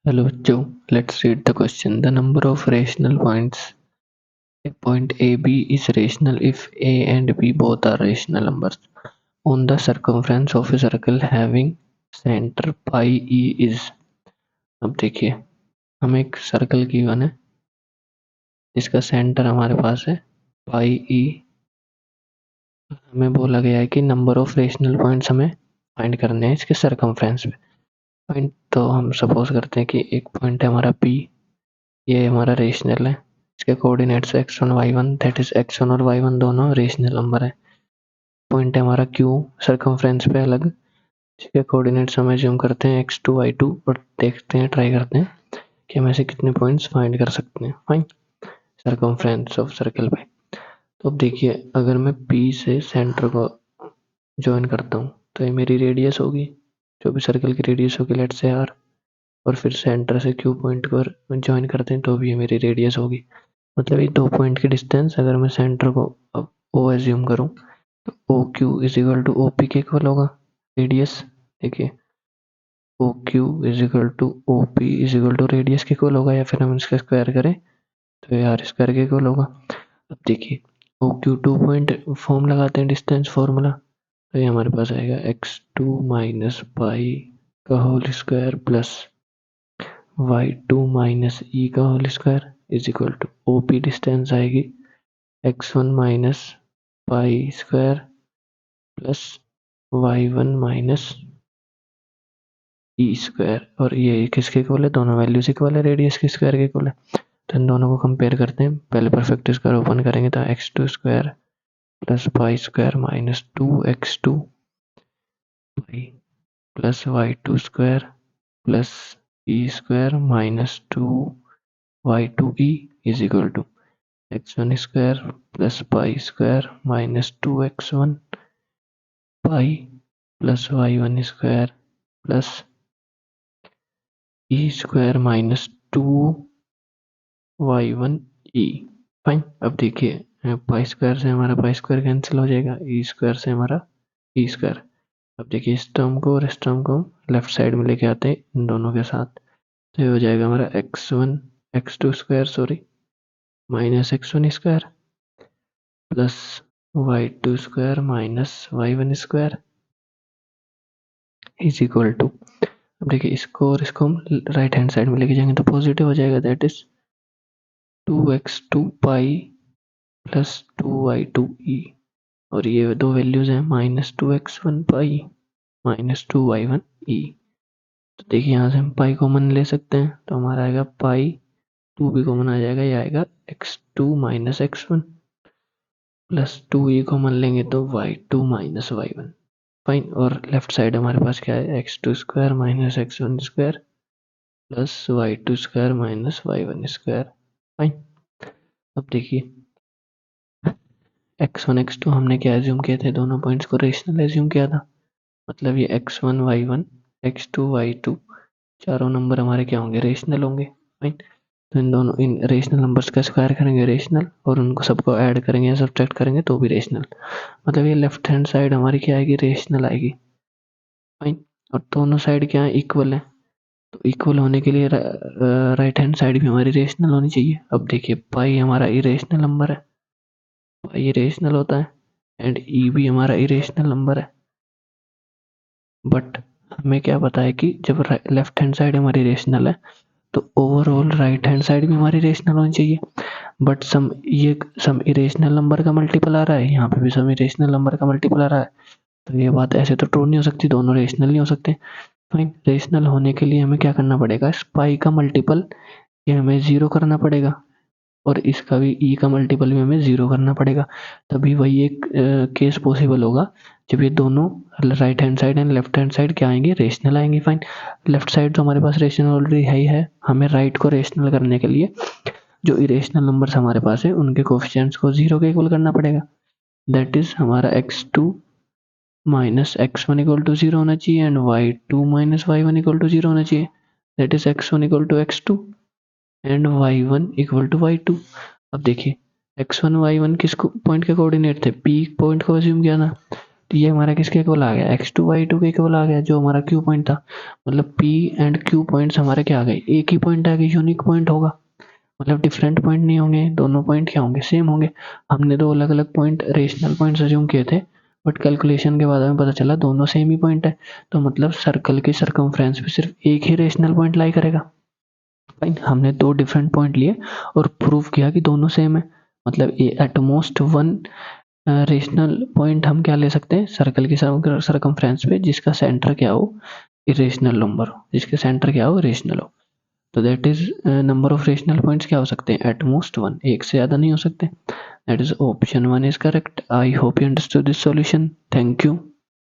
Hello बच्चों, let's read the question. The number of rational points at point A B is rational if A and B both are rational numbers. On the circumference of a circle having center pi e is. अब देखिए, हमें एक circle given है जिसका centre हमारे पास है पाई ई। हमें बोला गया है कि नंबर ऑफ रेशनल पॉइंट्स हमें फाइंड करने हैं इसके सर्कमफ्रेंस पे। पॉइंट तो हम सपोज करते हैं कि एक पॉइंट है हमारा पी, ये हमारा रेशनल है, इसके coordinates x1 y1, that is x1 और y1 दोनों रेशनल नंबर है। पॉइंट है हमारा q सर्कमफ्रेंस पे अलग, इसके कोऑर्डिनेट्स हम एज्यूम करते हैं x2 y2 और देखते हैं, ट्राई करते हैं कि हम ऐसे कितने पॉइंट्स फाइंड कर सकते हैं फाइन सर्कमफ्रेंस ऑफ सर्कल पे। तो अब देखिए, अगर मैं p से सेंटर को ज्वाइन करता हूँ तो ये मेरी रेडियस होगी, जो भी सर्कल की रेडियस होगी, लेट्स से r, और फिर सेंटर से q पॉइंट को ज्वाइन करते हैं तो भी ये मेरी रेडियस होगी। मतलब ये 2 पॉइंट की डिस्टेंस, अगर मैं सेंटर को अब O एज्यूम करूँ तो O Q is equal to O P के इक्वल होगा रेडियस। देखिए, O Q is equal to O P is equal to radius के इक्वल होगा, या फिर हम इसका स्क्वायर करें तो ये आर स्क्वायर के इक्वल होगा। अब देखिए, ओ क्यू 2 पॉइंट फॉर्म लगाते हैं डिस्टेंस फॉर्मूला, तो ये हमारे पास आएगा एक्स टू माइनस पाई का whole square plus y2 minus e का whole square is equal to O P distance आएगी x1 minus pi square plus y1 minus e square, और ये किसके इक्वल है, दोनों वैल्यूज इक्वल है, रेडियस के स्क्वायर के इक्वल है। तो इन दोनों को कंपेयर करते हैं, पहले परफेक्ट स्क्वायर ओपन करेंगे तो x2 square plus pi square minus 2x2 pi plus y2 square plus E square minus 2y2e is equal to x1 square plus pi square minus 2x1 pi plus y1 square plus E square minus 2y1e। Fine. अब देखिए, pi square से हमारा pi square cancel हो जाएगा, E square से हमारा E square. अब देखिए, इस टर्म को और इस टर्म को लेफ्ट साइड में लेके आते हैं इन दोनों के साथ, तो ये हो जाएगा हमारा x2 square sorry minus x1 square plus y2 square minus y1 square is equal to. अब देखिए, इसको और इसको हम राइट हैंड साइड में लेके जाएंगे तो पॉजिटिव हो जाएगा, that is 2x2 pi plus 2y2e, और ये दो वैल्यूज हैं minus 2x1 pi minus 2y1e। तो देखिए, यहाँ से हम पाई कॉमन ले सकते हैं तो हमारा आएगा पाई, 2 भी कॉमन आ जाएगा, ये आएगा x2 minus x1 plus 2e common लेंगे तो y2 माइनस y1। फाइन। और लेफ्ट साइड हमारे पास क्या है, x2 square minus x1 square plus y2 square minus y1 square. Fine. अब देखिए, x1 x2 हमने क्या एज्यूम किए थे, दोनों पॉइंट्स को रेशनल एज्यूम किया था, मतलब ये x1 y1 x2 y2 चारों नंबर हमारे क्या होंगे, रेशनल होंगे। फाइन। तो इन रेशनल नंबर्स का स्क्वायर करेंगे रेशनल, और उनको सबको ऐड करेंगे या सब्ट्रैक्ट करेंगे तो भी रेशनल। मतलब ये लेफ्ट हैंड साइड हमारी क्या आएगी, रेशनल आएगी। फाइन। और दोनों साइड क्या है, इक्वल है, तो इक्वल होने के लिए राइट हैंड साइड भी हमारी रेशनल होनी चाहिए। अब देखिए, पाई हमारा इरेशनल नंबर है, पाई इरेशनल होता है, एंड ई भी हमारा इरेशनल नंबर है, बट हमें क्या पता है कि जब लेफ्ट हैंड साइड हमारी रेशनल है तो ओवरऑल राइट हैंड साइड भी हमारी रेशनल होनी चाहिए। बट सम इरेशनल नंबर का मल्टीपल आ रहा है, यहाँ पे भी सम इरेशनल नंबर का मल्टीपल आ रहा है, तो ये बात ऐसे तो ट्रू नहीं हो सकती, दोनों रेशनल नहीं हो सकते। फाइन। रेशनल होने के लिए हमें क्या करना पड़ेगा, पाई का मल्टीपल ये हमें 0 करना पड़ेगा, और इसका भी ई का मल्टीपल भी हमें 0 करना पड़ेगा, तभी वही एक केस पॉसिबल होगा जब ये दोनों right hand side and left hand side क्या आएंगे, रेशनल आएंगे। फाइन। लेफ्ट साइड तो हमारे पास रेशनल ऑलरेडी है ही है, हमें राइट को रेशनल करने के लिए जो इरेशनल नंबर्स हमारे पास है उनके कोफिशिएंट्स को 0 के इक्वल करना पड़ेगा, दैट इज हमारा x2 minus x1 equal to 0 होना चाहिए and y2 minus y1 equal to 0 होना चाहिए, that is x1 equal to x2 and y1 equal to y2। अब देखिए, x1 y1 किस पॉइंट के कोऑर्डिनेट थे, p पॉइंट को अज्यूम किया था, तो ये हमारा किसके इक्वल आ गया, x2y2 के इक्वल आ गया, जो हमारा Q पॉइंट था। मतलब P एंड Q पॉइंट्स हमारे क्या आ गए, एक ही पॉइंट आ गए, यूनिक पॉइंट होगा, मतलब डिफरेंट पॉइंट नहीं होंगे, दोनों पॉइंट क्या होंगे, सेम होंगे। हमने दो अलग अलग पॉइंट रेशनल पॉइंट अज्यूम किए थे, बट कैलकुलेशन के बाद हमें पता चला दोनों सेम ही पॉइंट है। तो मतलब सर्कल के सर्कमफ्रेंस पे सिर्फ एक ही रेशनल पॉइंट लाई करेगा। फाइन, हमने दो डिफरेंट पॉइंट लिए और प्रूव किया कि दोनों सेम है। मतलब at most one rational point हम क्या ले सकते हैं, सर्कल की सर्कमफ्रेंस पे जिसका सेंटर क्या हो, इरेशनल नंबर हो, जिसके सेंटर क्या हो, रेशनल हो। तो that is number of rational points क्या हो सकते हैं, एट मोस्ट वन, एक से ज़्यादा नहीं हो सकते। That is option one is correct. I hope you understood this solution. Thank you.